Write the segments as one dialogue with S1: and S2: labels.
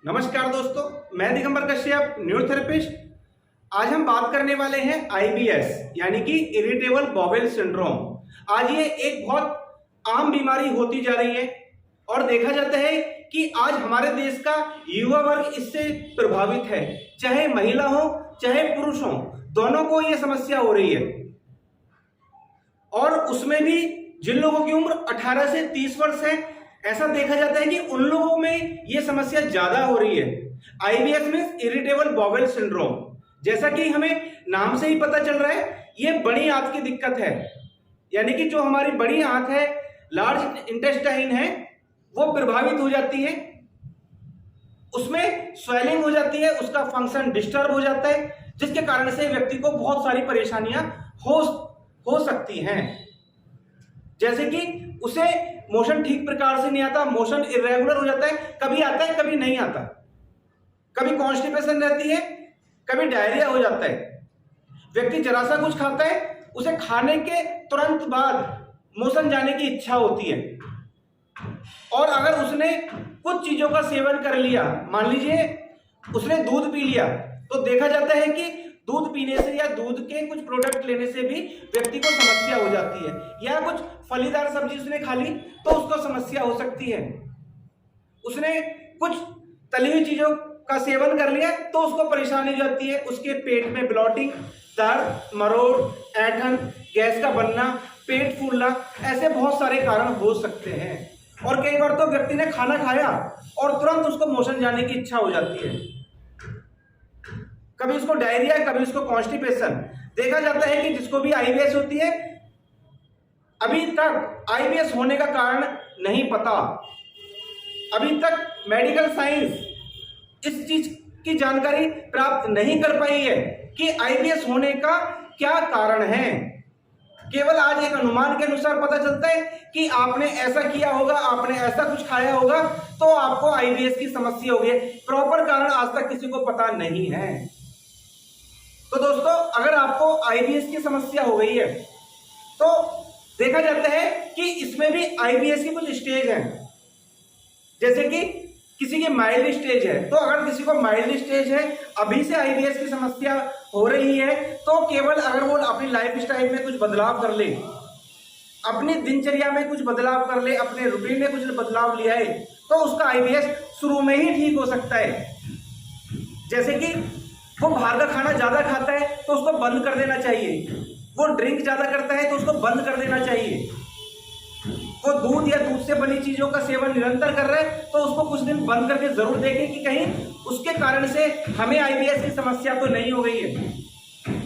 S1: नमस्कार दोस्तों, मैं दिगंबर कश्यप, न्यूरोथेरेपिस्ट। आज हम बात करने वाले हैं आईबीएस यानी कि इरिटेबल बाउल सिंड्रोम। आज ये एक बहुत आम बीमारी होती जा रही है और देखा जाता है कि आज हमारे देश का युवा वर्ग इससे प्रभावित है। चाहे महिला हो चाहे पुरुष हो, दोनों को ये समस्या हो रही है। और उसमें भी जिन लोगों की उम्र 18 से 30 वर्ष है, ऐसा देखा जाता है कि उन लोगों में यह समस्या ज्यादा हो रही है। IBS means irritable bowel syndrome. जैसा कि हमें नाम से ही पता चल रहा है, ये बड़ी आंत की दिक्कत है। यानी कि जो हमारी बड़ी आंत है, लार्ज इंटेस्टाइन है, वो प्रभावित हो जाती है, उसमें स्वेलिंग हो जाती है, उसका फंक्शन डिस्टर्ब हो जाता है, जिसके कारण से व्यक्ति को बहुत सारी परेशानियां हो सकती हैं। जैसे कि उसे मोशन ठीक प्रकार से नहीं आता, मोशन इरेगुलर हो जाता है, कभी आता है कभी नहीं आता, कभी कॉन्स्टिपेशन रहती है, कभी डायरिया हो जाता है। व्यक्ति जरा सा कुछ खाता है, उसे खाने के तुरंत बाद मोशन जाने की इच्छा होती है। और अगर उसने कुछ चीजों का सेवन कर लिया, मान लीजिए उसने दूध पी लिया, तो देखा जाता है कि दूध पीने से या दूध के कुछ प्रोडक्ट लेने से भी व्यक्ति को समस्या हो जाती है। या कुछ फलीदार सब्जी उसने खा ली तो उसको समस्या हो सकती है। उसने कुछ तली हुई चीजों का सेवन कर लिया तो उसको परेशानी हो जाती है। उसके पेट में ब्लॉटिंग, दर्द, मरोड़, ऐंठन, गैस का बनना, पेट फूलना, ऐसे बहुत सारे कारण हो सकते हैं। और कई बार तो व्यक्ति ने खाना खाया और तुरंत उसको मोशन जाने की इच्छा हो जाती है। कभी उसको डायरिया, कभी उसको कॉन्स्टिपेशन। देखा जाता है कि जिसको भी आईबीएस होती है, अभी तक आईबीएस होने का कारण नहीं पता। अभी तक मेडिकल साइंस इस चीज की जानकारी प्राप्त नहीं कर पाई है कि आईबीएस होने का क्या कारण है। केवल आज एक अनुमान के अनुसार पता चलता है कि आपने ऐसा किया होगा, आपने ऐसा कुछ खाया होगा तो आपको आईबीएस की समस्या होगी। प्रॉपर कारण आज तक किसी को पता नहीं है। तो दोस्तों, अगर आपको आईबीएस की समस्या हो गई है तो देखा जाता है कि इसमें भी आईबीएस की कुछ स्टेज हैं। जैसे कि किसी की माइल्ड स्टेज है, तो अगर किसी को माइल्ड स्टेज है, अभी से आईबीएस की समस्या हो रही है, तो केवल अगर वो अपनी लाइफ स्टाइल में कुछ बदलाव कर ले, अपनी दिनचर्या में कुछ बदलाव कर ले, अपने रूटीन में कुछ बदलाव लिया है, तो उसका आईबीएस शुरू में ही ठीक हो सकता है। जैसे कि वो बाहर का खाना ज्यादा खाता है तो उसको बंद कर देना चाहिए। वो ड्रिंक ज्यादा करता है तो उसको बंद कर देना चाहिए। वो दूध या दूध से बनी चीजों का सेवन निरंतर कर रहा है तो उसको कुछ दिन बंद करके जरूर देखें कि कहीं उसके कारण से हमें आईबीएस की समस्या तो नहीं हो गई है।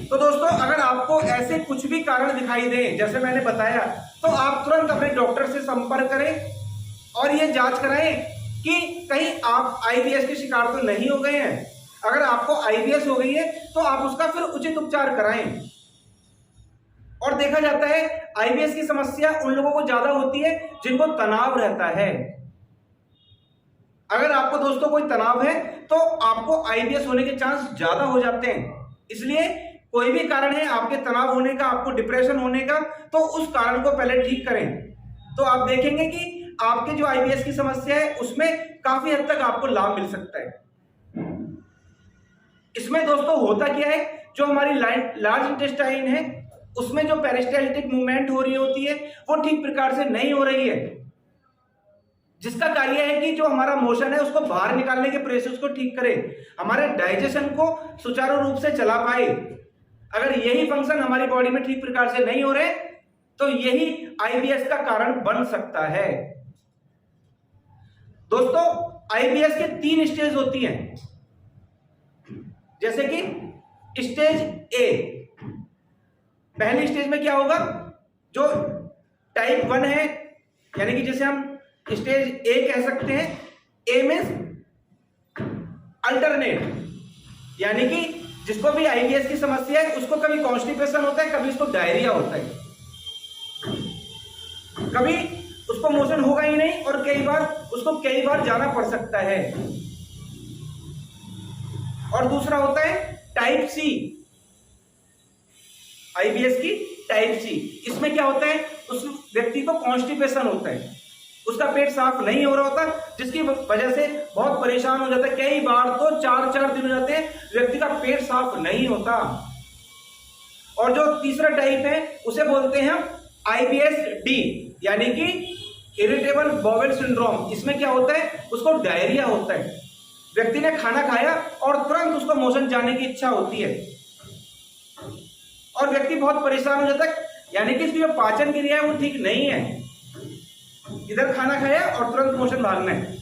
S1: तो दोस्तों, अगर आपको ऐसे कुछ भी कारण दिखाई दे जैसे मैंने बताया, तो आप तुरंत अपने डॉक्टर से संपर्क करें और ये जांच कराएं कि कहीं आप आईबीएस के शिकार तो नहीं हो गए हैं। अगर आपको आईबीएस हो गई है तो आप उसका फिर उचित उपचार कराएं। और देखा जाता है आईबीएस की समस्या उन लोगों को ज्यादा होती है जिनको तनाव रहता है। अगर आपको दोस्तों कोई तनाव है तो आपको आईबीएस होने के चांस ज्यादा हो जाते हैं। इसलिए कोई भी कारण है आपके तनाव होने का, आपको डिप्रेशन होने का, तो उस कारण को पहले ठीक करें। तो आप देखेंगे कि आपके जो आईबीएस की समस्या है उसमें काफी हद तक आपको लाभ मिल सकता है। इसमें दोस्तों होता क्या है, जो हमारी लार्ज इंटेस्टाइन है उसमें जो पेरिस्टाल्टिक मूवमेंट हो रही होती है वो ठीक प्रकार से नहीं हो रही है, जिसका कार्य है कि जो हमारा मोशन है उसको बाहर निकालने के प्रोसेस को ठीक करे, हमारे डाइजेशन को सुचारू रूप से चला पाए। अगर यही फंक्शन हमारी बॉडी में ठीक प्रकार से नहीं हो रहे तो यही आईबीएस का कारण बन सकता है। दोस्तों, आईबीएस के 3 स्टेज होती हैं। जैसे कि स्टेज ए, पहली स्टेज में क्या होगा, जो टाइप 1 है, यानी कि जैसे हम स्टेज ए कह सकते हैं। ए मींस अल्टरनेट, यानी कि जिसको भी आईबीएस की समस्या है उसको कभी कॉन्स्टिपेशन होता है, कभी उसको डायरिया होता है, कभी उसको मोशन होगा ही नहीं और उसको कई बार जाना पड़ सकता है। और दूसरा होता है टाइप सी, आईबीएस की टाइप सी। इसमें क्या होता है, उस व्यक्ति को कॉन्स्टिपेशन होता है, उसका पेट साफ नहीं हो रहा होता, जिसकी वजह से बहुत परेशान हो जाता है। कई बार तो 4-4 दिन हो जाते हैं, व्यक्ति का पेट साफ नहीं होता। और जो तीसरा टाइप है उसे बोलते हैं IBS-D, यानी कि इरिटेबल बाउल सिंड्रोम। इसमें क्या होता है, उसको डायरिया होता है। व्यक्ति ने खाना खाया और तुरंत उसको मोशन जाने की इच्छा होती है और व्यक्ति बहुत परेशान हो जाता है, यानी कि इसकी जो पाचन क्रिया है वो ठीक नहीं है। इधर खाना खाया और तुरंत मोशन भागना है,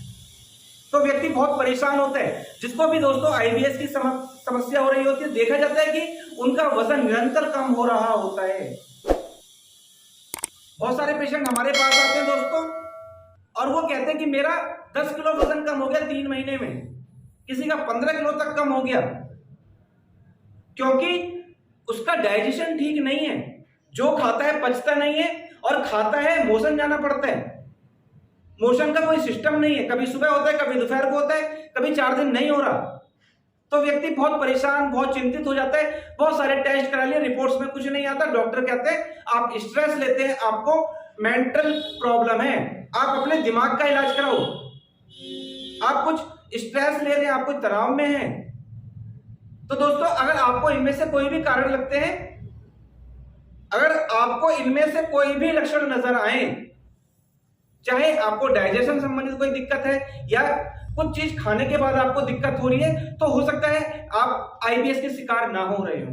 S1: तो व्यक्ति बहुत परेशान होता है। जिसको भी दोस्तों IBS की समस्या हो रही होती है, देखा जाता है कि उनका वजन निरंतर कम हो रहा होता है। बहुत सारे पेशेंट हमारे पास आते हैं दोस्तों और वो कहते हैं कि मेरा 10 किलो वजन कम हो गया 3 महीने में, किसी का 15 किलो तक कम हो गया, क्योंकि उसका डाइजेशन ठीक नहीं है। जो खाता है पचता नहीं है और खाता है मोशन जाना पड़ता है। मोशन का कोई सिस्टम नहीं है, कभी सुबह होता है, कभी दोपहर को होता है, कभी 4 दिन नहीं हो रहा, तो व्यक्ति बहुत परेशान, बहुत चिंतित हो जाता है। बहुत सारे टेस्ट करा लिए, रिपोर्ट्स में कुछ नहीं आता। डॉक्टर कहते हैं आप स्ट्रेस लेते हैं, आपको मेंटल प्रॉब्लम है, आप अपने दिमाग का इलाज कराओ, आप कुछ स्ट्रेस ले रहे हैं, आप कुछ तनाव में हैं। तो दोस्तों अगर आपको इनमें से कोई भी कारण लगते हैं, अगर आपको इनमें से कोई भी लक्षण नजर आए, चाहे आपको डाइजेशन संबंधित कोई दिक्कत है या कुछ चीज खाने के बाद आपको दिक्कत हो रही है, तो हो सकता है आप IBS के शिकार ना हो रहे हो।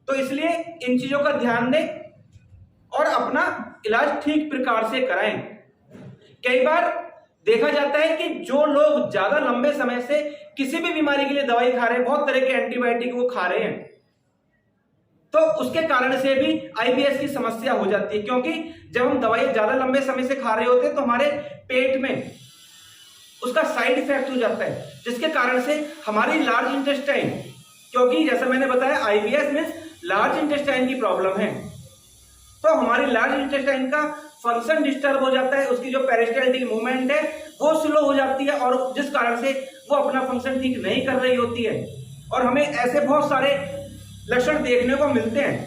S1: तो इसलिए इन चीजों का ध्यान दें और अपना इलाज ठीक प्रकार से कराएं। कई बार देखा जाता है कि जो लोग ज्यादा लंबे समय से किसी भी बीमारी के लिए दवाई खा रहे हैं, बहुत तरह के एंटीबायोटिक वो खा रहे हैं, तो उसके कारण से भी IBS की समस्या हो जाती है। क्योंकि जब हम दवाई ज्यादा लंबे समय से खा रहे होते हैं तो हमारे पेट में उसका साइड इफेक्ट हो जाता है, जिसके कारण से हमारी लार्ज इंटेस्टाइन, क्योंकि जैसा मैंने बताया IBS मींस लार्ज इंटेस्टाइन की प्रॉब्लम है, तो हमारी लार्ज इंटेस्टाइन का फंक्शन डिस्टर्ब हो जाता है। उसकी जो पेरिस्टाल्टिक मूवमेंट है वो स्लो हो जाती है और जिस कारण से वो अपना फंक्शन ठीक नहीं कर रही होती है और हमें ऐसे बहुत सारे लक्षण देखने को मिलते हैं।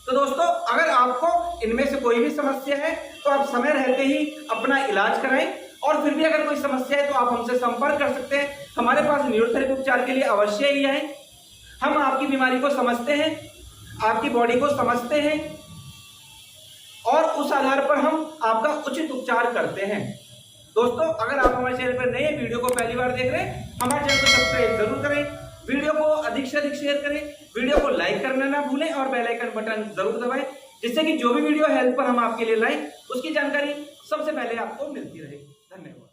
S1: तो दोस्तों अगर आपको इनमें से कोई भी समस्या है तो आप समय रहते ही अपना इलाज कराएं और फिर भी अगर कोई समस्या है तो आप हमसे संपर्क कर सकते हैं। हमारे पास न्यूरोथेरेपी उपचार के लिए अवश्य ही आए। हम आपकी बीमारी को समझते हैं, आपकी बॉडी को समझते हैं और उस आधार पर हम आपका उचित उपचार करते हैं। दोस्तों अगर आप हमारे चैनल पर नए वीडियो को पहली बार देख रहे हैं, हमारे चैनल को सब्सक्राइब जरूर करें, वीडियो को अधिक से अधिक शेयर करें, वीडियो को लाइक करना ना भूलें और बेल आइकन बटन जरूर दबाएं, जिससे कि जो भी वीडियो हेल्प पर हम आपके लिए लाएं उसकी जानकारी सबसे पहले आपको मिलती रहे। धन्यवाद।